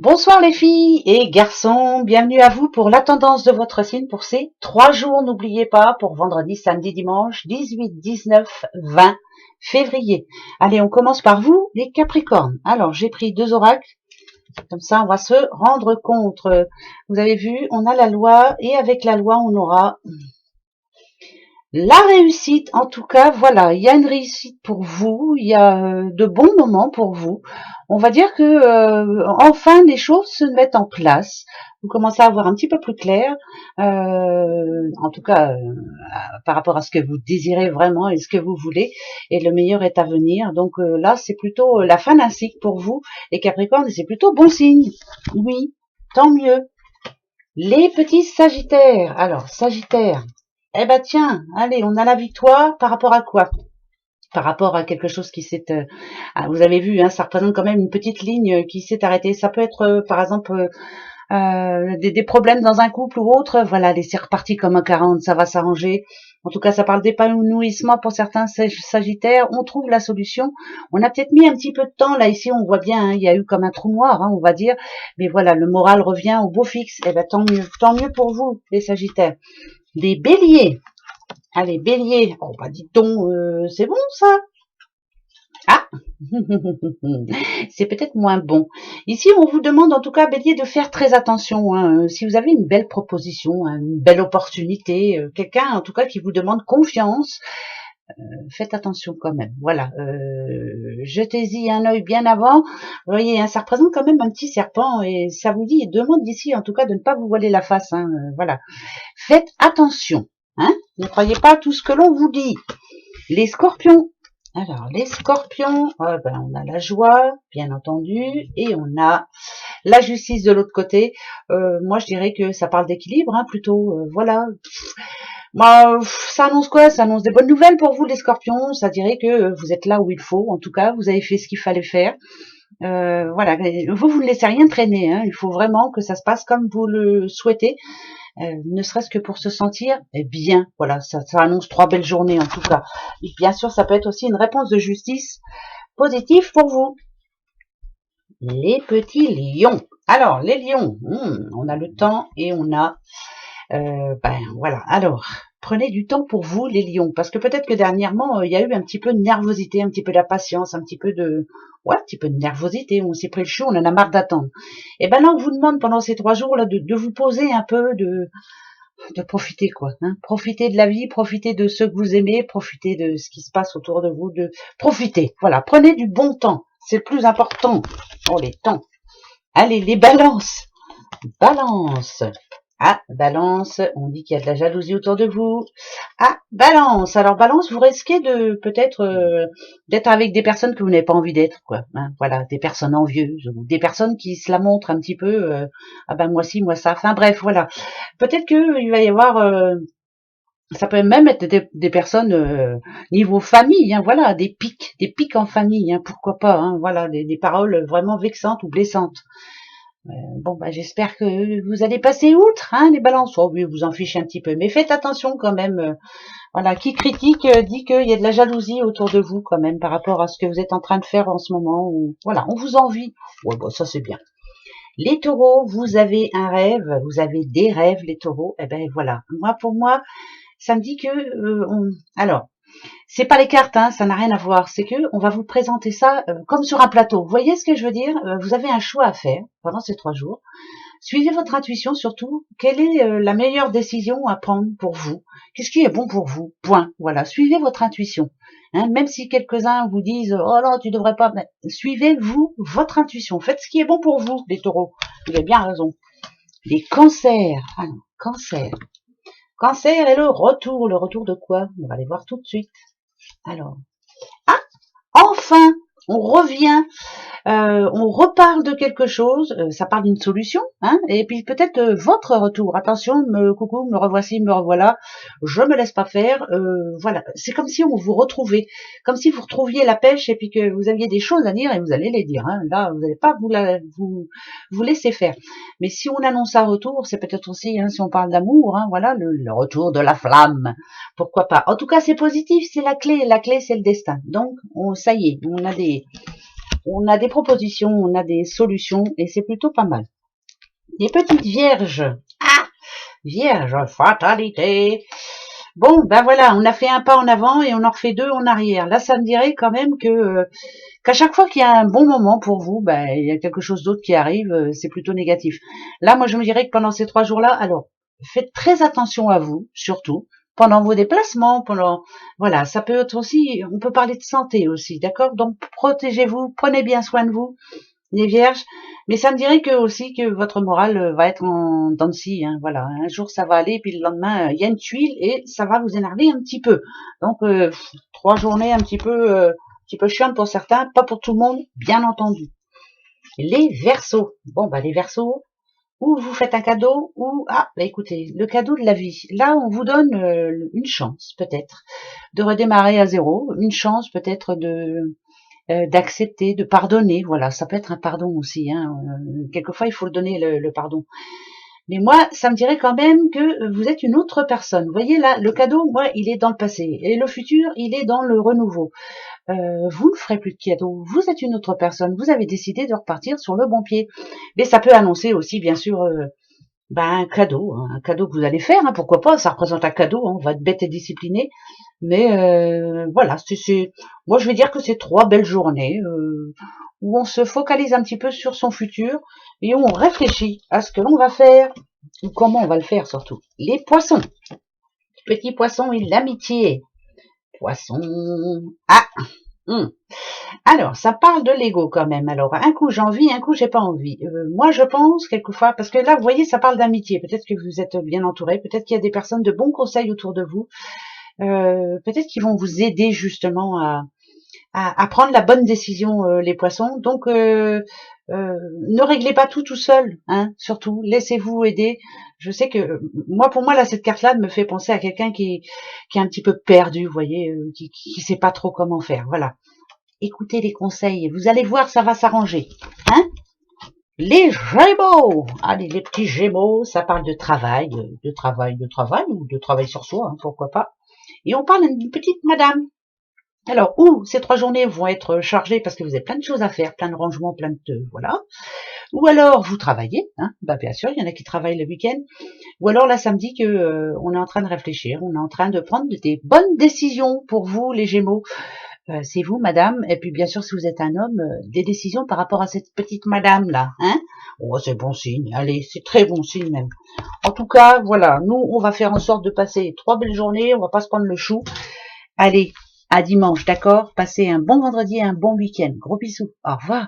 Bonsoir les filles et garçons, bienvenue à vous pour la tendance de votre signe pour ces 3 jours, n'oubliez pas, pour vendredi, samedi, dimanche, 18, 19, 20 février. Allez, on commence par vous, les Capricornes. Alors, j'ai pris 2 oracles, comme ça on va se rendre compte. Vous avez vu, on a la loi et avec la loi on aura la réussite. En tout cas, voilà, il y a une réussite pour vous, il y a de bons moments pour vous. On va dire que enfin les choses se mettent en place. Vous commencez à voir un petit peu plus clair, en tout cas par rapport à ce que vous désirez vraiment et ce que vous voulez. Et le meilleur est à venir. Donc là, c'est plutôt la fin d'un cycle pour vous, les Capricornes, et c'est plutôt bon signe. Oui, tant mieux. Les petits Sagittaires. Alors, Sagittaire. Eh ben tiens, allez, on a la victoire par rapport à quoi? Par rapport à quelque chose qui s'est... vous avez vu, hein, ça représente quand même une petite ligne qui s'est arrêtée. Ça peut être, par exemple, des problèmes dans un couple ou autre. Voilà, allez, c'est reparti comme un 40, ça va s'arranger. En tout cas, ça parle d'épanouissement pour certains Sagittaires. On trouve la solution. On a peut-être mis un petit peu de temps. Là, ici, on voit bien, hein, il y a eu comme un trou noir, hein, on va dire. Mais voilà, le moral revient au beau fixe. Eh ben, tant mieux pour vous, les Sagittaires. Des Béliers. Allez, Bélier. Oh, bah, dites donc, c'est bon, ça? Ah, c'est peut-être moins bon. Ici, on vous demande en tout cas, Bélier, de faire très attention. Hein. Si vous avez une belle proposition, hein, une belle opportunité, quelqu'un en tout cas qui vous demande confiance, faites attention quand même. Voilà, jetez-y un œil bien avant. Vous voyez, hein, ça représente quand même un petit serpent et ça vous dit, demande ici en tout cas de ne pas vous voiler la face. Hein, voilà, faites attention. Hein, ne croyez pas tout ce que l'on vous dit. Les Scorpions. Alors, les Scorpions, on a la joie, bien entendu, et on a la justice de l'autre côté. Moi, je dirais que ça parle d'équilibre, hein, plutôt. Voilà. Moi, ça annonce quoi? Ça annonce des bonnes nouvelles pour vous, les Scorpions. Ça dirait que vous êtes là où il faut. En tout cas, vous avez fait ce qu'il fallait faire. Voilà. Vous ne laissez rien traîner. Hein. Il faut vraiment que ça se passe comme vous le souhaitez. Ne serait-ce que pour se sentir bien. Voilà, ça annonce 3 belles journées en tout cas. Et bien sûr, ça peut être aussi une réponse de justice positive pour vous. Les petits lions. Alors, les lions, on a le temps et on a... voilà, alors, prenez du temps pour vous, les lions, parce que peut-être que dernièrement, il y a eu un petit peu de nervosité, un petit peu d'impatience, un petit peu de... Ouais, un petit peu de nervosité, on s'est pris le chou, on en a marre d'attendre. Et ben là, on vous demande pendant ces 3 jours là de vous poser un peu, de profiter quoi, hein. Profiter de la vie, profiter de ceux que vous aimez, profiter de ce qui se passe autour de vous, de profiter. Voilà, prenez du bon temps, c'est le plus important. Oh les temps. Allez, les balances. Balance. Ah, balance, on dit qu'il y a de la jalousie autour de vous. Ah, balance. Alors balance, vous risquez de peut-être d'être avec des personnes que vous n'avez pas envie d'être, quoi. Hein, voilà, des personnes envieuses ou des personnes qui se la montrent un petit peu. Ah ben moi ci, moi ça. Enfin bref, voilà. Peut-être que il va y avoir, ça peut même être des personnes niveau famille. Hein, voilà, des pics en famille. Hein, pourquoi pas. Hein, voilà, des paroles vraiment vexantes ou blessantes. Bon, bah, j'espère que vous allez passer outre, hein, les balances. Oh, oui, vous en fichez un petit peu, mais faites attention quand même. Voilà, qui critique dit qu'il y a de la jalousie autour de vous quand même par rapport à ce que vous êtes en train de faire en ce moment. Ou, voilà, on vous envie. Ouais, bon, ça c'est bien. Les taureaux, vous avez un rêve, vous avez des rêves, les taureaux. Eh ben voilà. Moi, pour moi, ça me dit que alors. C'est pas les cartes, hein, ça n'a rien à voir. C'est que on va vous présenter ça comme sur un plateau. Vous voyez ce que je veux dire? Vous avez un choix à faire pendant ces 3 jours. Suivez votre intuition surtout. Quelle est la meilleure décision à prendre pour vous? Qu'est-ce qui est bon pour vous? Point. Voilà. Suivez votre intuition. Hein, même si quelques-uns vous disent oh non tu devrais pas, mais suivez vous votre intuition. Faites ce qui est bon pour vous, les taureaux. Vous avez bien raison. Les cancers. Ah non, cancer. Cancer et le retour. Le retour de quoi? On va aller voir tout de suite. Alors, ah, enfin, on revient, on reparle de quelque chose, ça parle d'une solution, hein, et puis peut-être votre retour. Attention, coucou, me revoici, me revoilà, je me laisse pas faire. Voilà, c'est comme si on vous retrouvait, comme si vous retrouviez la pêche et puis que vous aviez des choses à dire et vous allez les dire. Hein. Là, vous n'allez pas vous laisser faire. Mais si on annonce un retour, c'est peut-être aussi, hein, si on parle d'amour, hein, voilà, le retour de la flamme. Pourquoi pas? En tout cas, c'est positif, c'est la clé. La clé, c'est le destin. Donc, ça y est, on a on a des propositions, on a des solutions et c'est plutôt pas mal. Les petites vierges. Ah, vierge, fatalité. Bon, ben voilà, on a fait un pas en avant et on en refait deux en arrière. Là, ça me dirait quand même que qu'à chaque fois qu'il y a un bon moment pour vous, ben il y a quelque chose d'autre qui arrive, c'est plutôt négatif. Là, moi, je me dirais que pendant ces 3 jours-là, alors faites très attention à vous, surtout pendant vos déplacements, pendant voilà, ça peut être aussi, on peut parler de santé aussi, d'accord? Donc protégez-vous, prenez bien soin de vous, les vierges, mais ça me dirait que aussi que votre morale va être en dents de scie, hein, voilà. Un jour ça va aller, puis le lendemain il y a une tuile et ça va vous énerver un petit peu. Donc 3 journées un petit peu chiantes pour certains, pas pour tout le monde, bien entendu. Les Verseaux. Bon bah les Verseaux, ou vous faites un cadeau, ou ah bah écoutez, le cadeau de la vie. Là on vous donne une chance peut-être de redémarrer à zéro, une chance peut-être de d'accepter, de pardonner. Voilà, ça peut être un pardon aussi. Hein. Quelquefois, il faut donner le pardon. Mais moi, ça me dirait quand même que vous êtes une autre personne. Vous voyez là, le cadeau, moi, il est dans le passé. Et le futur, il est dans le renouveau. Vous ne ferez plus de cadeaux. Vous êtes une autre personne. Vous avez décidé de repartir sur le bon pied. Mais ça peut annoncer aussi, bien sûr, un cadeau que vous allez faire, hein, pourquoi pas, ça représente un cadeau, hein, on va être bête et discipliné, mais voilà, moi je vais dire que c'est 3 belles journées où on se focalise un petit peu sur son futur et où on réfléchit à ce que l'on va faire ou comment on va le faire surtout. Les poissons, petits poissons et l'amitié. Poissons, ah, Alors, ça parle de l'ego quand même. Alors, un coup j'ai envie, un coup j'ai pas envie. Moi, je pense quelquefois, parce que là, vous voyez, ça parle d'amitié. Peut-être que vous êtes bien entouré, peut-être qu'il y a des personnes de bons conseils autour de vous, peut-être qu'ils vont vous aider justement à prendre la bonne décision, les poissons. Donc, ne réglez pas tout seul, hein. Surtout, laissez-vous aider. Je sais que moi, pour moi, là, cette carte-là me fait penser à quelqu'un qui est un petit peu perdu, vous voyez, qui sait pas trop comment faire. Voilà. Écoutez les conseils, vous allez voir, ça va s'arranger. Hein? Les Gémeaux. Allez, les petits Gémeaux, ça parle de travail, ou de travail sur soi, hein, pourquoi pas. Et on parle d'une petite madame. Alors, ou ces 3 journées vont être chargées parce que vous avez plein de choses à faire, plein de rangements, plein de voilà. Ou alors vous travaillez, hein, bah bien sûr, il y en a qui travaillent le week-end. Ou alors là, ça me dit que on est en train de réfléchir, on est en train de prendre des bonnes décisions pour vous, les Gémeaux. C'est vous, madame, et puis bien sûr, si vous êtes un homme, des décisions par rapport à cette petite madame-là, hein. Oh, c'est bon signe, allez, c'est très bon signe même. En tout cas, voilà, nous, on va faire en sorte de passer 3 belles journées, on va pas se prendre le chou. Allez, à dimanche, d'accord? Passez un bon vendredi et un bon week-end. Gros bisous, au revoir.